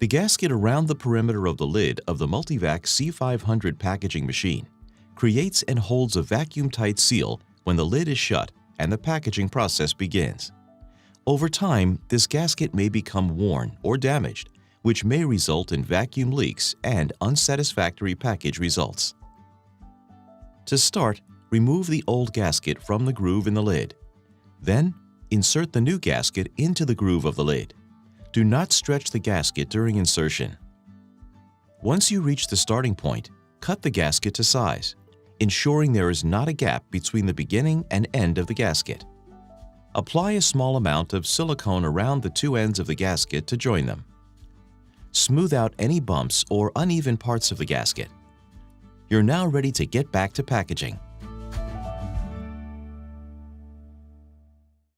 The gasket around the perimeter of the lid of the MULTIVAC C500 packaging machine creates and holds a vacuum-tight seal when the lid is shut and the packaging process begins. Over time, this gasket may become worn or damaged, which may result in vacuum leaks and unsatisfactory package results. To start, remove the old gasket from the groove in the lid. Then, insert the new gasket into the groove of the lid. Do not stretch the gasket during insertion. Once you reach the starting point, cut the gasket to size, ensuring there is not a gap between the beginning and end of the gasket. Apply a small amount of silicone around the two ends of the gasket to join them. Smooth out any bumps or uneven parts of the gasket. You're now ready to get back to packaging.